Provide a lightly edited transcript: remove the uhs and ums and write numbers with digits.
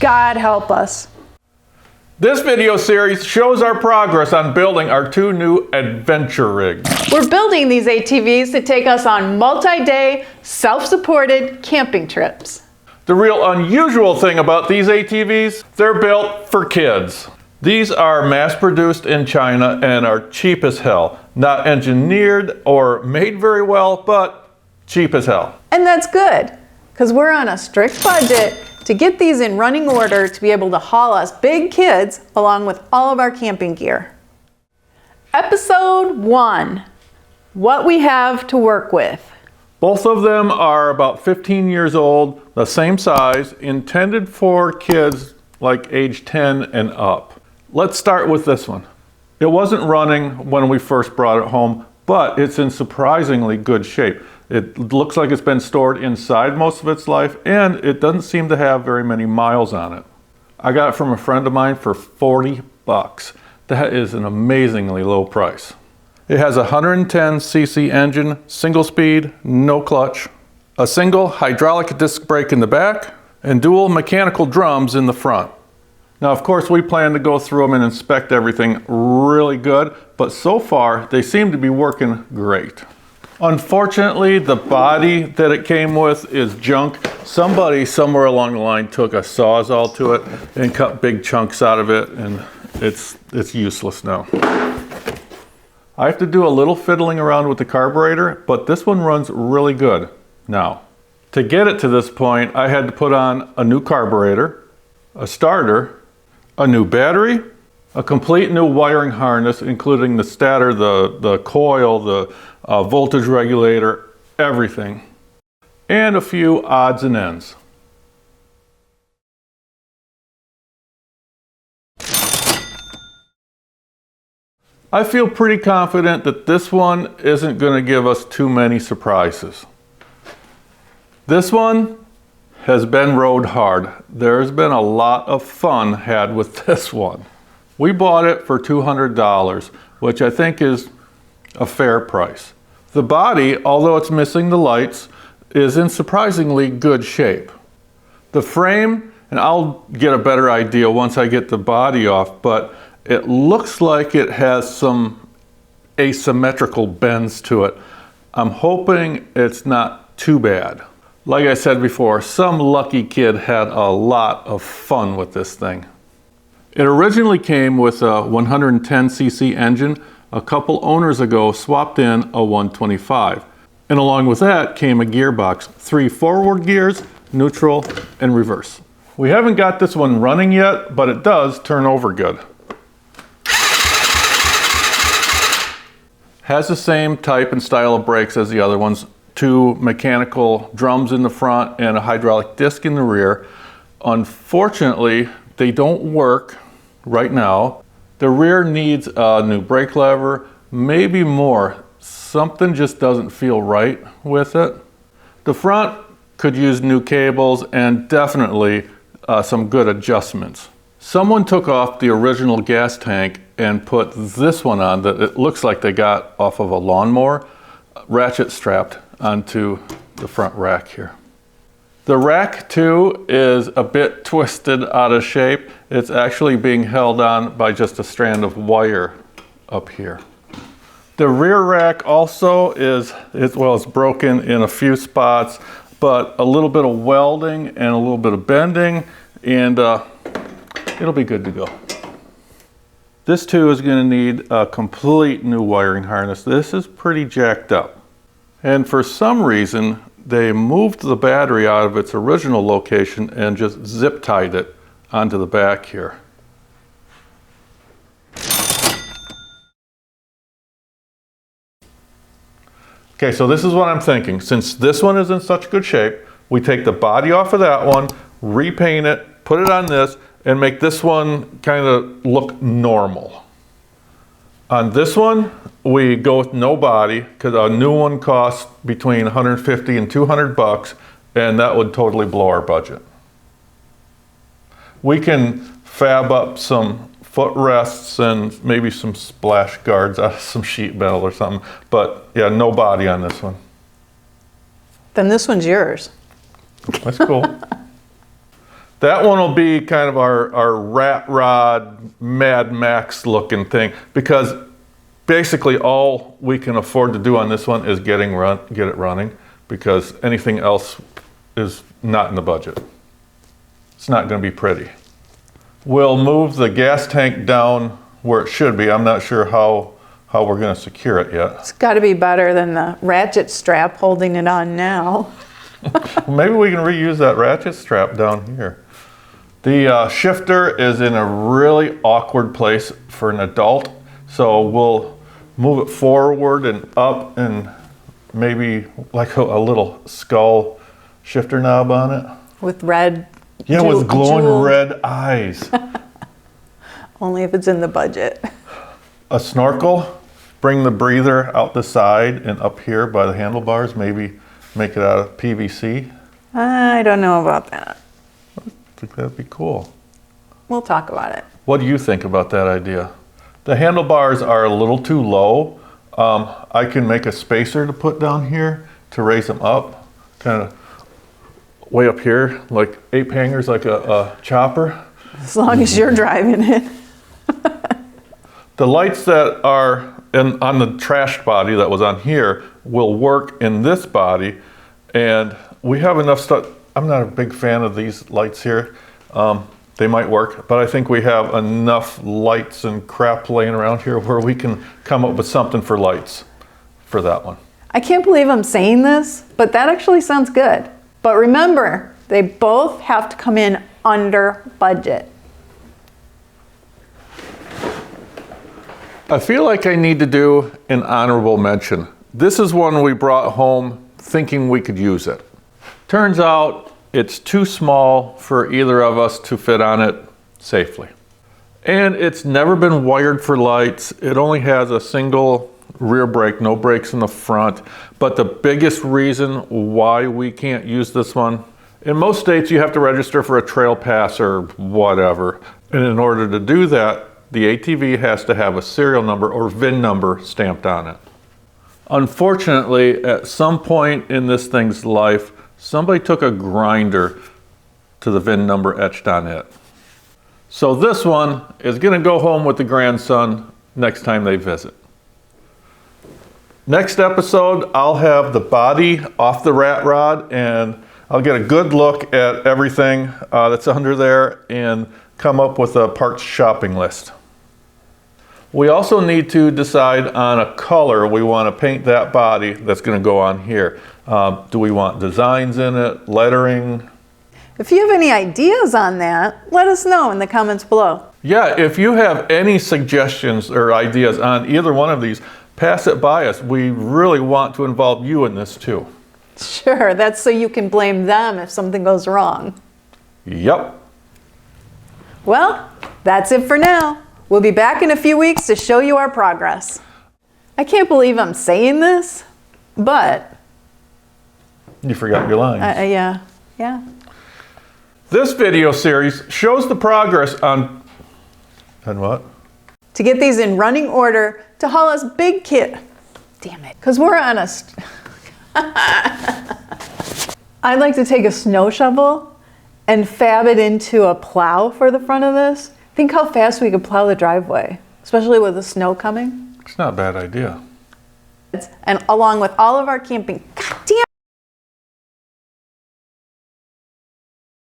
God help us. This video series shows our progress on building our 2 new adventure rigs. We're building these ATVs to take us on multi-day, self-supported camping trips. The real unusual thing about these ATVs, they're built for kids. These are mass-produced in China and are cheap as hell. Not engineered or made very well, but cheap as hell. And that's good, because we're on a strict budget to get these in running order to be able to haul us big kids along with all of our camping gear. Episode 1, what we have to work with. Both of them are about 15 years old, the same size, intended for kids like age 10 and up. Let's start with this one. It wasn't running when we first brought it home, but it's in surprisingly good shape. It looks like it's been stored inside most of its life, and it doesn't seem to have very many miles on it. I got it from a friend of mine for 40 bucks. That is an amazingly low price. It has a 110cc engine, single speed, no clutch, a single hydraulic disc brake in the back, and dual mechanical drums in the front. Now, of course, we plan to go through them and inspect everything really good, but so far, they seem to be working great. Unfortunately, the body that it came with is junk. Somebody somewhere along the line took a Sawzall to it and cut big chunks out of it, and it's useless now. I have to do a little fiddling around with the carburetor, but this one runs really good now. To get it to this point, I had to put on a new carburetor, a starter, a new battery, a complete new wiring harness, including the stator, the coil, the voltage regulator, everything, and a few odds and ends. I feel pretty confident that this one isn't going to give us too many surprises. This one has been rode hard. There's been a lot of fun had with this one. We bought it for $200, which I think is a fair price. The body, although it's missing the lights, is in surprisingly good shape. The frame, and I'll get a better idea once I get the body off, but it looks like it has some asymmetrical bends to it. I'm hoping it's not too bad. Like I said before, some lucky kid had a lot of fun with this thing. It originally came with a 110cc engine. A couple owners ago swapped in a 125. And along with that came a gearbox, 3 forward gears, neutral, and reverse. We haven't got this one running yet, but it does turn over good. Has the same type and style of brakes as the other ones. 2 mechanical drums in the front and a hydraulic disc in the rear. Unfortunately, they don't work right now. The rear needs a new brake lever, maybe more. Something just doesn't feel right with it. The front could use new cables and definitely some good adjustments. Someone took off the original gas tank and put this one on that it looks like they got off of a lawnmower, ratchet strapped onto the front rack here. The rack too is a bit twisted out of shape. It's actually being held on by just a strand of wire up here. The rear rack also is it's broken in a few spots, but a little bit of welding and a little bit of bending, and it'll be good to go. This too is going to need a complete new wiring harness. This is pretty jacked up. And for some reason, they moved the battery out of its original location and just zip tied it onto the back here. Okay, so this is what I'm thinking. Since this one is in such good shape, we take the body off of that one, repaint it, put it on this, and make this one kind of look normal. On this one, we go with no body because a new one costs between 150 and 200 bucks, and that would totally blow our budget. We can fab up some footrests and maybe some splash guards out of some sheet metal or something, but yeah, no body on this one. Then this one's yours. That's cool. That one will be kind of our rat rod, Mad Max looking thing, because basically all we can afford to do on this one is get it running, because anything else is not in the budget. It's not going to be pretty. We'll move the gas tank down where it should be. I'm not sure how we're going to secure it yet. It's got to be better than the ratchet strap holding it on now. Maybe we can reuse that ratchet strap down here. The shifter is in a really awkward place for an adult, so we'll move it forward and up and maybe like a little skull shifter knob on it. With red. Yeah, with glowing red eyes. Only if it's in the budget. A snorkel, bring the breather out the side and up here by the handlebars, maybe make it out of PVC. I don't know about that. I think that'd be cool. We'll talk about it. What do you think about that idea? The handlebars are a little too low. I can make a spacer to put down here to raise them up, kind of way up here, like ape hangers, like a chopper. As long as you're driving it. The lights that are on the trashed body that was on here will work in this body, and we have enough stuff. I'm not a big fan of these lights here. They might work, but I think we have enough lights and crap laying around here where we can come up with something for lights for that one. I can't believe I'm saying this, but that actually sounds good. But remember, they both have to come in under budget. I feel like I need to do an honorable mention. This is one we brought home thinking we could use it. Turns out it's too small for either of us to fit on it safely. And it's never been wired for lights. It only has a single rear brake, no brakes in the front. But the biggest reason why we can't use this one, in most states you have to register for a trail pass or whatever. And in order to do that, the ATV has to have a serial number or VIN number stamped on it. Unfortunately, at some point in this thing's life, somebody took a grinder to the VIN number etched on it. So this one is going to go home with the grandson next time they visit. Next episode, I'll have the body off the rat rod and I'll get a good look at everything that's under there and come up with a parts shopping list. We also need to decide on a color we want to paint that body that's going to go on here. Do we want designs in it, lettering? If you have any ideas on that, let us know in the comments below. Yeah, if you have any suggestions or ideas on either one of these, pass it by us. We really want to involve you in this too. Sure, that's so you can blame them if something goes wrong. Yep. Well, that's it for now. We'll be back in a few weeks to show you our progress. I can't believe I'm saying this, but... You forgot your lines. Yeah. This video series shows the progress on what? To get these in running order to haul us big kit. Damn it. Because we're on a... I'd like to take a snow shovel and fab it into a plow for the front of this. Think how fast we could plow the driveway, especially with the snow coming. It's not a bad idea. And along with all of our camping